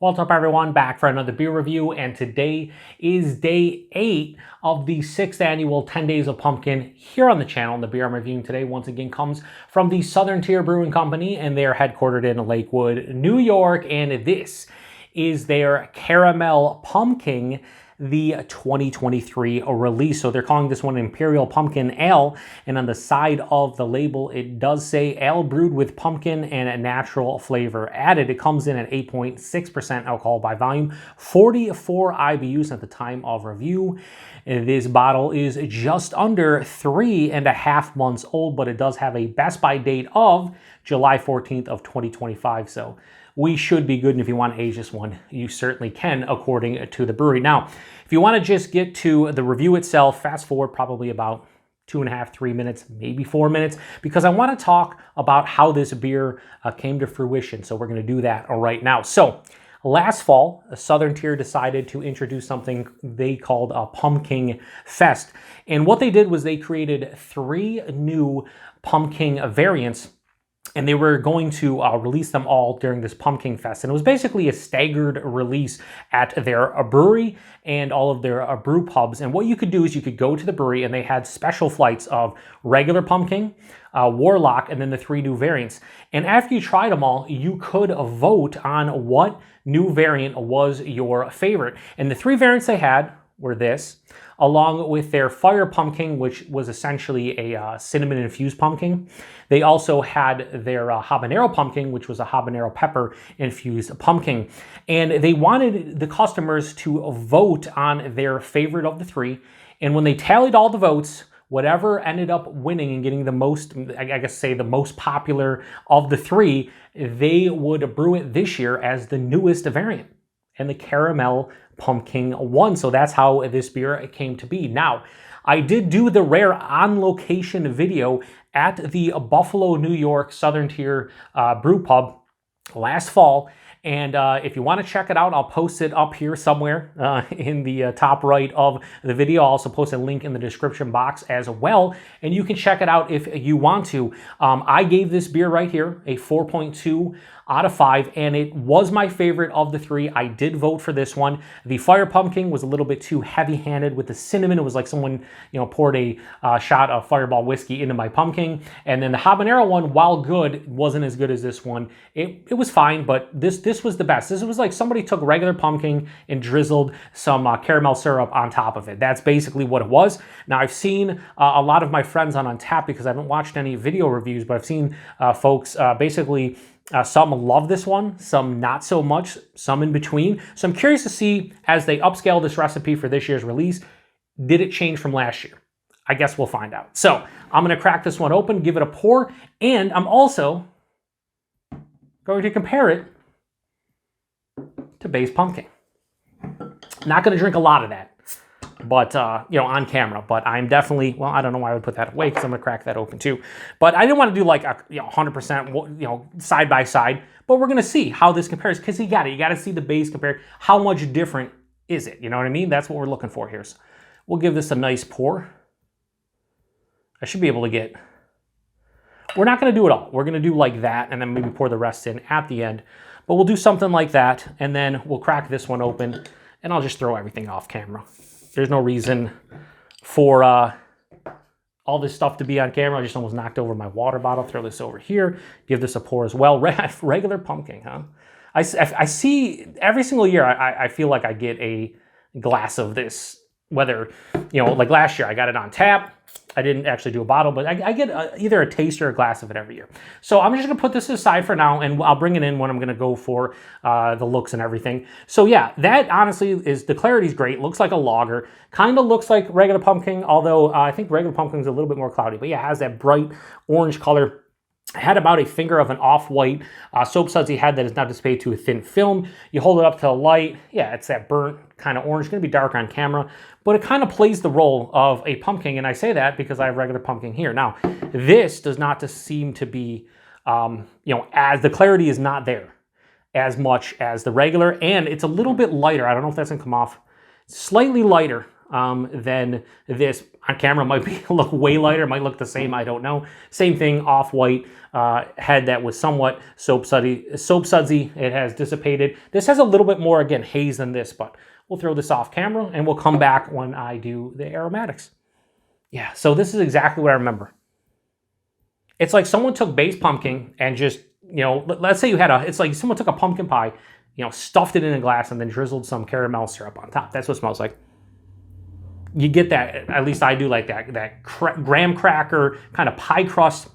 What's up, everyone? Back for another beer review, and today is day 8 of the 6th annual 10 Days of Pumpkin here on the channel. And the beer I'm reviewing today once again comes from the Southern Tier Brewing Company, and they're headquartered in Lakewood, New York, and this is their Caramel Pumking, the 2023 release. So they're calling this one Imperial Pumpkin Ale, and on the side of the label it does say ale brewed with pumpkin and a natural flavor added. It comes in at 8.6% alcohol by volume, 44 IBUs at the time of review. This bottle is just under 3.5 months old, but it does have a best by date of July 14th of 2025. So we should be good, and if you want to age this one, you certainly can, according to the brewery. Now, if you want to just get to the review itself, fast forward probably about 2.5, 3 minutes, maybe 4 minutes, because I want to talk about how this beer came to fruition. So we're going to do that right now. So last fall, Southern Tier decided to introduce something they called a Pumpking Fest. And what they did was they created 3 new pumpkin variants, and they were going to release them all during this Pumpking Fest. And it was basically a staggered release at their brewery and all of their brew pubs. And what you could do is you could go to the brewery, and they had special flights of regular pumpkin, warlock, and then the 3 new variants. And after you tried them all, you could vote on what new variant was your favorite. And the 3 variants they had were this, along with their fire pumpkin, which was essentially a cinnamon infused pumpkin. They also had their habanero pumpkin, which was a habanero pepper infused pumpkin. And they wanted the customers to vote on their favorite of the 3. And when they tallied all the votes, whatever ended up winning and getting the most, I guess say the most popular of the 3, they would brew it this year as the newest variant. And the Caramel Pumking won. So that's how this beer came to be. Now, I did do the rare on location video at the Buffalo, New York Southern Tier Brew Pub last fall. And if you want to check it out, I'll post it up here somewhere in the top right of the video. I'll also post a link in the description box as well, and you can check it out if you want to. I gave this beer right here a 4.2 out of 5, and it was my favorite of the 3. I did vote for this one. The fire pumpkin was a little bit too heavy-handed with the cinnamon. It was like someone, poured a shot of Fireball whiskey into my pumpkin. And then the habanero one, while good, wasn't as good as this one. It was fine, but this was the best. This was like somebody took regular pumpkin and drizzled some caramel syrup on top of it. That's basically what it was. Now, I've seen a lot of my friends on Untappd, because I haven't watched any video reviews, but I've seen folks basically some love this one, some not so much, some in between. So I'm curious to see, as they upscale this recipe for this year's release, did it change from last year? I guess we'll find out. So I'm going to crack this one open, give it a pour, and I'm also going to compare it to base pumpkin. Not going to drink a lot of that, but on camera. But I'm definitely, well, I don't know why I would put that away, because I'm gonna crack that open too. But I didn't want to do like a 100% side by side. But we're gonna see how this compares, because you got to see the base compared. How much different is it? You know what I mean? That's what we're looking for here. So we'll give this a nice pour. I should be able to get. We're not gonna do it all. We're gonna do like that, and then maybe pour the rest in at the end. But we'll do something like that, and then we'll crack this one open, and I'll just throw everything off camera. There's no reason for all this stuff to be on camera. I just almost knocked over my water bottle. Throw this over here. Give this a pour as well. Regular pumpkin, huh? I see every single year, I feel like I get a glass of this. Whether, like last year, I got it on tap. I didn't actually do a bottle, but I get either a taste or a glass of it every year. So I'm just going to put this aside for now, and I'll bring it in when I'm going to go for the looks and everything. So yeah, that honestly is, the clarity's great. Looks like a lager. Kind of looks like regular pumpkin, although I think regular pumpkin is a little bit more cloudy. But yeah, it has that bright orange color. Had about a finger of an off-white soap sudsy head that is now dissipated to a thin film. You hold it up to the light. Yeah, it's that burnt kind of orange. It's going to be dark on camera, but it kind of plays the role of a pumpkin, and I say that because I have regular pumpkin here. Now, this does not seem to be, as the clarity is not there as much as the regular, and it's a little bit lighter. I don't know if that's going to come off. Slightly lighter than this. On camera might look way lighter, might look the same, I don't know. Same thing, off-white head that was somewhat soap sudsy. It has dissipated. This has a little bit more, again, haze than this, but we'll throw this off camera and we'll come back when I do the aromatics. Yeah, so this is exactly what I remember. It's like someone took base pumpkin and just, you know, let's say you had it's like someone took a pumpkin pie, you know, stuffed it in a glass and then drizzled some caramel syrup on top. That's what it smells like. You get that, at least I do like that graham cracker kind of pie crust.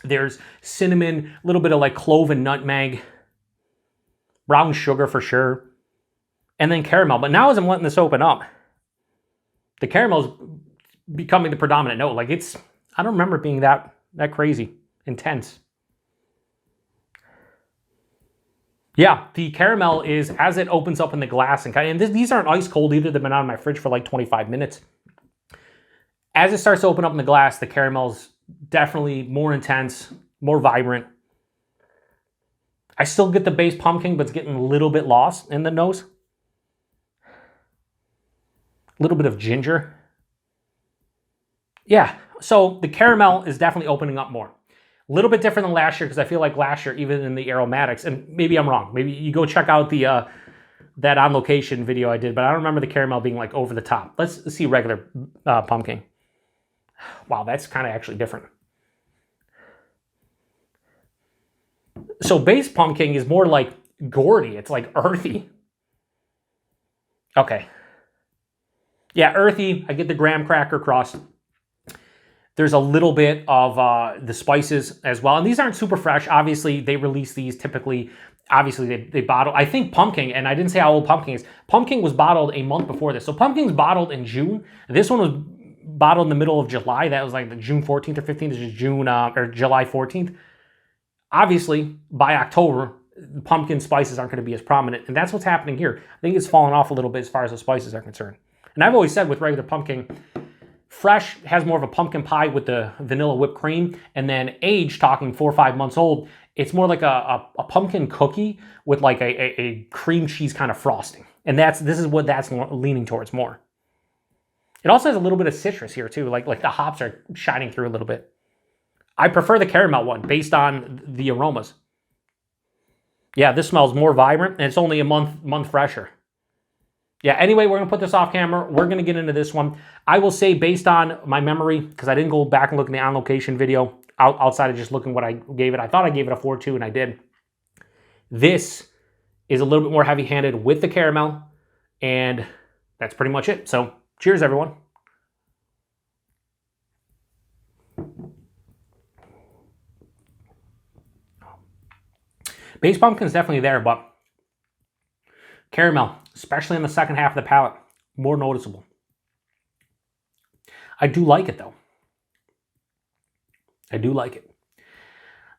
There's cinnamon, a little bit of like clove and nutmeg, brown sugar for sure, and then caramel. But now as I'm letting this open up, the caramel's becoming the predominant note. Like I don't remember it being that crazy intense. Yeah, the caramel is, as it opens up in the glass, and these aren't ice cold either. They've been out of my fridge for like 25 minutes. As it starts to open up in the glass, the caramel's definitely more intense, more vibrant. I still get the base pumpkin, but it's getting a little bit lost in the nose. A little bit of ginger. Yeah, so the caramel is definitely opening up more. A little bit different than last year, because I feel like last year, even in the aromatics, and maybe I'm wrong. Maybe you go check out the that On Location video I did, but I don't remember the caramel being like over the top. Let's see regular pumpkin. Wow, that's kind of actually different. So base pumpkin is more like gourdy. It's like earthy. Okay. Yeah, earthy. I get the graham cracker crust. There's a little bit of the spices as well. And these aren't super fresh. Obviously, they release these typically. Obviously, they bottle. I think pumpkin, and I didn't say how old pumpkin is. Pumpkin was bottled a month before this. So pumpkin's bottled in June. This one was bottled in the middle of July. That was like the June 14th or 15th. This is June or July 14th. Obviously, by October, the pumpkin spices aren't going to be as prominent. And that's what's happening here. I think it's fallen off a little bit as far as the spices are concerned. And I've always said with regular pumpkin, fresh has more of a pumpkin pie with the vanilla whipped cream, and then aged, talking 4 or 5 months old, it's more like a pumpkin cookie with like a cream cheese kind of frosting. And this is what that's leaning towards more. It also has a little bit of citrus here too, like the hops are shining through a little bit. I prefer the caramel one based on the aromas. Yeah, this smells more vibrant, and it's only a month fresher. Yeah, anyway, we're going to put this off camera. We're going to get into this one. I will say, based on my memory, because I didn't go back and look in the On Location video, outside of just looking what I gave it. I thought I gave it a 4.2, and I did. This is a little bit more heavy-handed with the caramel, and that's pretty much it. So, cheers, everyone. Base pumpkin is definitely there, but caramel, especially in the second half of the palate, more noticeable. I do like it, though. I do like it.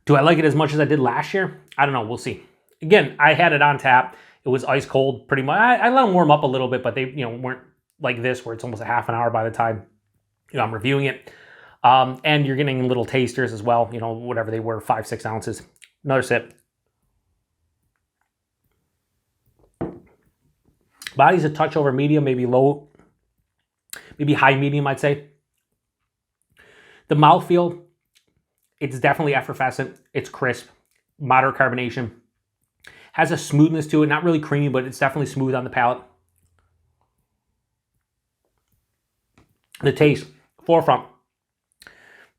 Do I like it as much as I did last year? I don't know. We'll see. Again, I had it on tap. It was ice cold pretty much. I let them warm up a little bit, but they weren't like this where it's almost a half an hour by the time I'm reviewing it. And you're getting little tasters as well, whatever they were, 5-6 ounces. Another sip. Body's a touch over medium, maybe low, maybe high medium, I'd say. The mouthfeel, it's definitely effervescent. It's crisp, moderate carbonation. Has a smoothness to it, not really creamy, but it's definitely smooth on the palate. The taste, forefront.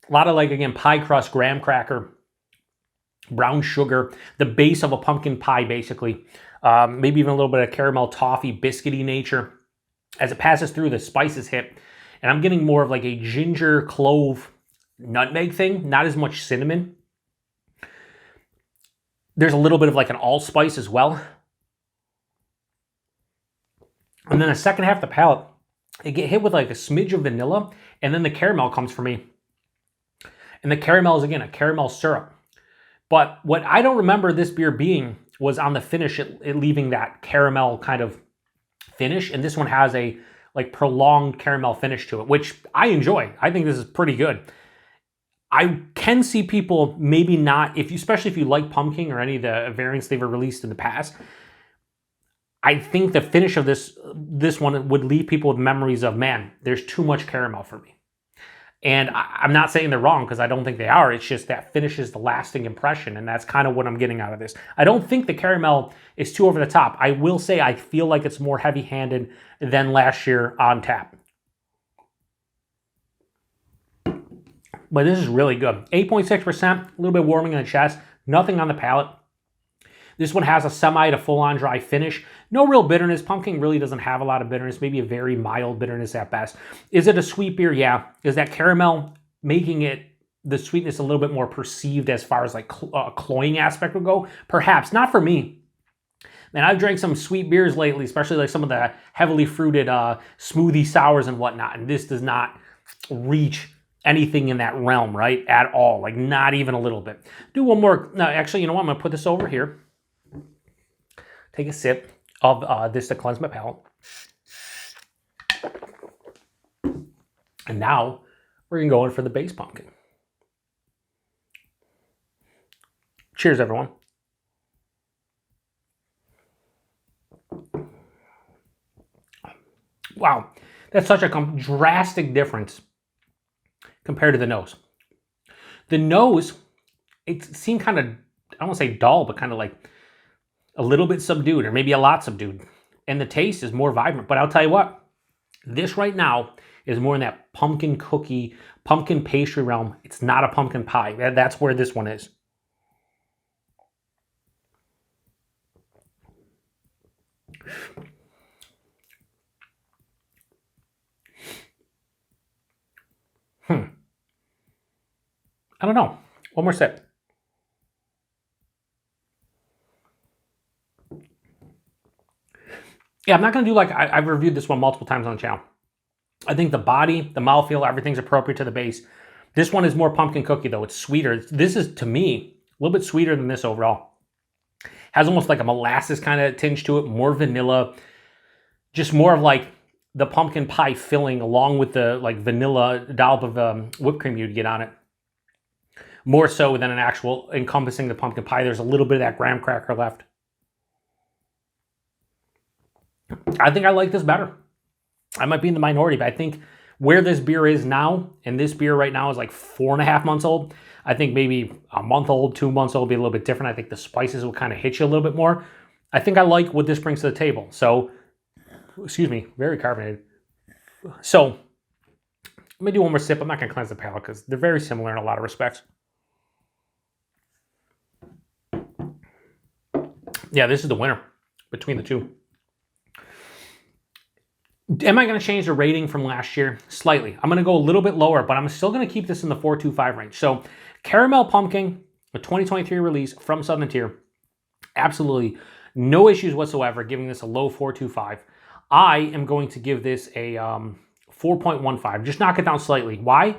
A lot of again, pie crust, graham cracker, brown sugar, the base of a pumpkin pie, basically. Maybe even a little bit of caramel toffee, biscuity nature. As it passes through, the spices hit. And I'm getting more of like a ginger, clove, nutmeg thing. Not as much cinnamon. There's a little bit of like an allspice as well. And then the second half of the palate, it get hit with like a smidge of vanilla. And then the caramel comes for me. And the caramel is, again, a caramel syrup. But what I don't remember this beer being was on the finish, it leaving that caramel kind of finish. And this one has a like prolonged caramel finish to it, which I enjoy. I think this is pretty good. I can see people maybe not, especially if you like pumpkin or any of the variants they've released in the past, I think the finish of this one would leave people with memories of, man, there's too much caramel for me. And I'm not saying they're wrong, because I don't think they are. It's just that finishes the lasting impression, and that's kind of what I'm getting out of this. I don't think the caramel is too over the top. I will say I feel like it's more heavy-handed than last year on tap. But this is really good. 8.6%, a little bit warming in the chest, nothing on the palate. This one has a semi to full-on dry finish. No real bitterness. Pumpkin really doesn't have a lot of bitterness, maybe a very mild bitterness at best. Is it a sweet beer? Yeah. Is that caramel making it, the sweetness, a little bit more perceived as far as like cloying aspect would go? Perhaps. Not for me. Man, I've drank some sweet beers lately, especially like some of the heavily fruited smoothie sours and whatnot, and this does not reach anything in that realm, right? At all. Like, not even a little bit. Do one more. No, actually, you know what? I'm going to put this over here. Take a sip of this to cleanse my palate. And now we're going to go in for the base pumpkin. Cheers, everyone. Wow, that's such a drastic difference compared to the nose. The nose, it seemed kind of, I don't want to say dull, but kind of like a little bit subdued, or maybe a lot subdued. And the taste is more vibrant. But I'll tell you what, this right now is more in that pumpkin cookie, pumpkin pastry realm. It's not a pumpkin pie. That's where this one is. I don't know. One more sip. Yeah, I'm not going to do like, I've reviewed this one multiple times on the channel. I think the body, the mouthfeel, everything's appropriate to the base. This one is more pumpkin cookie though. It's sweeter. This is, to me, a little bit sweeter than this overall. Has almost like a molasses kind of tinge to it, more vanilla. Just more of like the pumpkin pie filling along with the like vanilla dollop of whipped cream you'd get on it. More so than an actual encompassing the pumpkin pie. There's a little bit of that graham cracker left. I think I like this better. I might be in the minority, but I think where this beer is now, and this beer right now is like 4.5 months old. I think maybe a month old, 2 months old will be a little bit different. I think the spices will kind of hit you a little bit more. I think I like what this brings to the table. So, excuse me, very carbonated. So, let me do one more sip. I'm not going to cleanse the palate because they're very similar in a lot of respects. Yeah, this is the winner between the two. Am I going to change the rating from last year? Slightly. I'm going to go a little bit lower, but I'm still going to keep this in the 4.25 range. So, Caramel Pumking, a 2023 release from Southern Tier. Absolutely no issues whatsoever giving this a low 4.25. I am going to give this a 4.15. Just knock it down slightly. Why?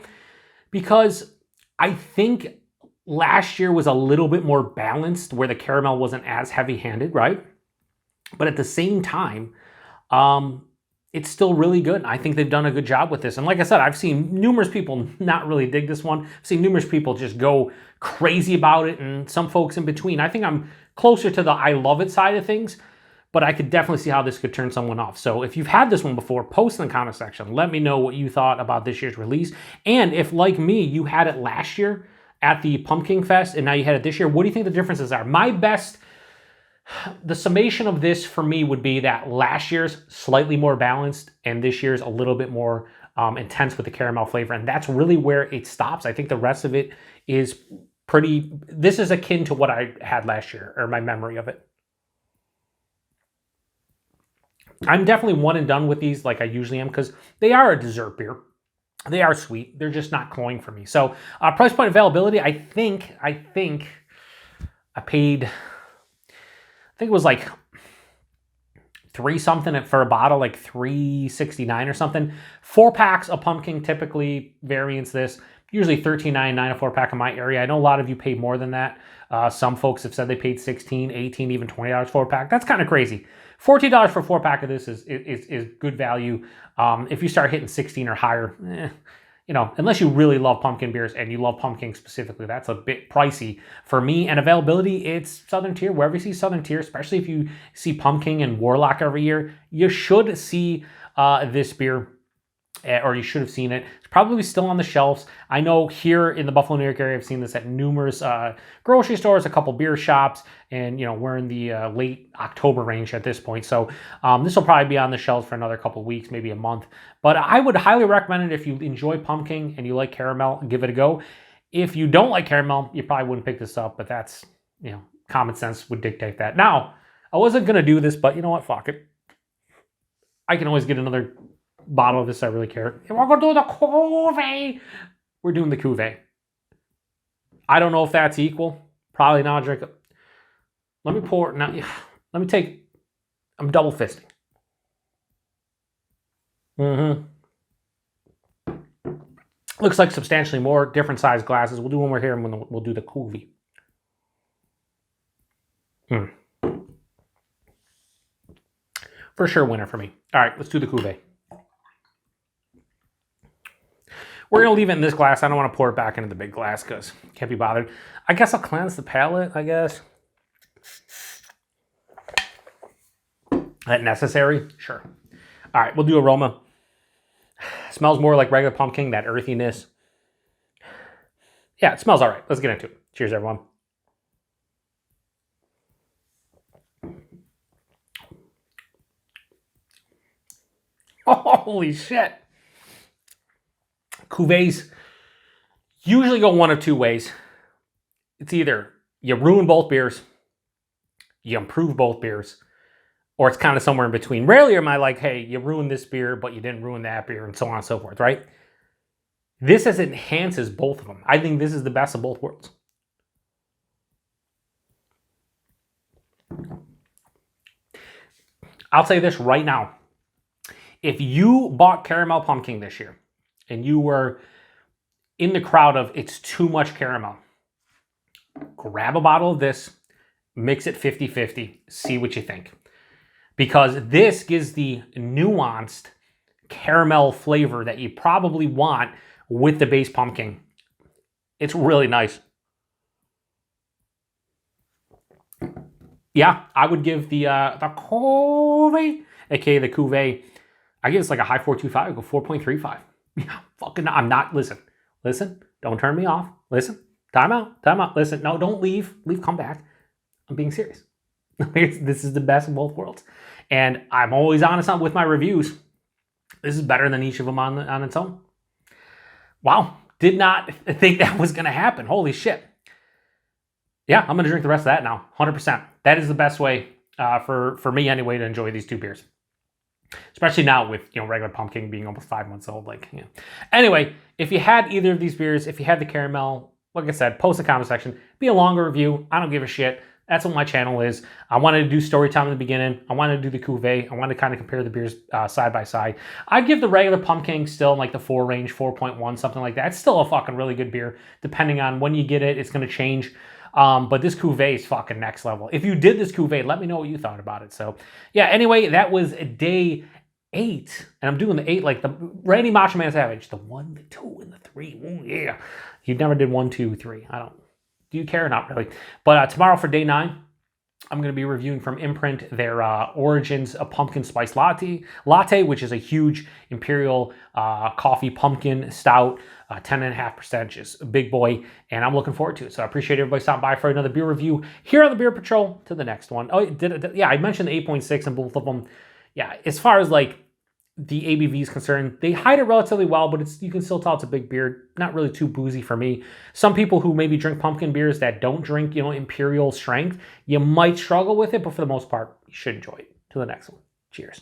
Because I think last year was a little bit more balanced where the caramel wasn't as heavy-handed, right? But at the same time, it's still really good. I think they've done a good job with this. And like I said, I've seen numerous people not really dig this one. I've seen numerous people just go crazy about it, and some folks in between. I think I'm closer to the I love it side of things, but I could definitely see how this could turn someone off. So if you've had this one before, post in the comment section. Let me know what you thought about this year's release. And if, like me, you had it last year at the Pumpkin Fest and now you had it this year, what do you think the differences are? The summation of this for me would be that last year's slightly more balanced and this year's a little bit more intense with the caramel flavor. And that's really where it stops. I think the rest of it is this is akin to what I had last year, or my memory of it. I'm definitely one and done with these like I usually am because they are a dessert beer. They are sweet. They're just not cloying for me. So price point availability, I think I paid, I think it was like $3 something for a bottle, like $3.69 or something. 4 packs of pumpkin typically variants this. Usually $13.99 a 4-pack in my area. I know a lot of you pay more than that. Some folks have said they paid $16, $18, even $20 for a pack. That's kind of crazy. $14 for a 4-pack of this is good value. If you start hitting 16 or higher, you know, unless you really love pumpkin beers and you love pumpkin specifically, that's a bit pricey for me. And availability, it's Southern Tier. Wherever you see Southern Tier, especially if you see Pumpkin and Warlock every year, you should see this beer, or you should have seen it. It's probably still on the shelves. I know here in the Buffalo, New York area, I've seen this at numerous grocery stores, a couple beer shops, and you know, we're in the late October range at this point. So this will probably be on the shelves for another couple of weeks, maybe a month. But I would highly recommend it if you enjoy pumpkin and you like caramel, give it a go. If you don't like caramel, you probably wouldn't pick this up, but that's, you know, common sense would dictate that. Now, I wasn't going to do this, but you know what? Fuck it. I can always get another bottle of this. I really care. We're going to do the cuvee. We're doing the cuvee. I don't know if that's equal. Probably not. Drink it. Let me pour it now. Let me take. I'm double fisting. Looks like substantially more different size glasses. We'll do one more here, and we'll do the cuvee. For sure, winner for me. All right, let's do the cuvee. We're going to leave it in this glass. I don't want to pour it back into the big glass because can't be bothered. I guess I'll cleanse the palate, I guess. That necessary? Sure. All right, we'll do aroma. Smells more like regular pumpkin, that earthiness. Yeah, it smells all right. Let's get into it. Cheers, everyone. Holy shit. Cuvées usually go one of two ways. It's either you ruin both beers, you improve both beers, or it's kind of somewhere in between. Rarely am I like, hey, you ruined this beer, but you didn't ruin that beer, and so on and so forth, right? This enhances both of them. I think this is the best of both worlds. I'll say this right now. If you bought Caramel Pumking this year, and you were in the crowd of it's too much caramel, grab a bottle of this, mix it 50-50, see what you think. Because this gives the nuanced caramel flavor that you probably want with the base pumpkin. It's really nice. Yeah, I would give the cuvee, aka the cuvee, I give this like a high 4.25, I go 4.35. Yeah, fucking, I'm not, listen, don't turn me off. Listen, time out, listen, no, don't leave, come back. I'm being serious. This is the best of both worlds. And I'm always honest with my reviews. This is better than each of them on its own. Wow, did not think that was going to happen. Holy shit. Yeah, I'm going to drink the rest of that now, 100%. That is the best way for me anyway to enjoy these two beers. Especially now with, you know, regular pumpkin being almost 5 months old. Like, yeah. Anyway, if you had either of these beers, if you had the caramel, like I said, post in the comment section. Be a longer review. I don't give a shit. That's what my channel is. I wanted to do story time in the beginning. I wanted to do the cuvee. I wanted to kind of compare the beers side by side. I'd give the regular pumpkin still like the 4 range, 4.1, something like that. It's still a fucking really good beer. Depending on when you get it, it's going to change. But this cuvee is fucking next level. If you did this cuvee, let me know what you thought about it. So yeah, anyway, that was day 8. And I'm doing the 8 like the Randy Macho Man Savage. The 1, the 2, and the 3. Ooh, yeah. You never did 1, 2, 3. I don't. Do you care? Not really. But tomorrow for day 9, I'm going to be reviewing from Imprint their Origins a Pumpkin Spice Latte, which is a huge Imperial coffee pumpkin stout, 10.5%, just a big boy, and I'm looking forward to it. So I appreciate everybody stopping by for another beer review here on the Beer Patrol. To the next one. Oh, yeah, I mentioned the 8.6 in both of them. Yeah, as far as like the ABV is concerned, they hide it relatively well, but you can still tell it's a big beer. Not really too boozy for me. Some people who maybe drink pumpkin beers that don't drink, you know, Imperial strength, you might struggle with it, but for the most part, you should enjoy it. To the next one. Cheers.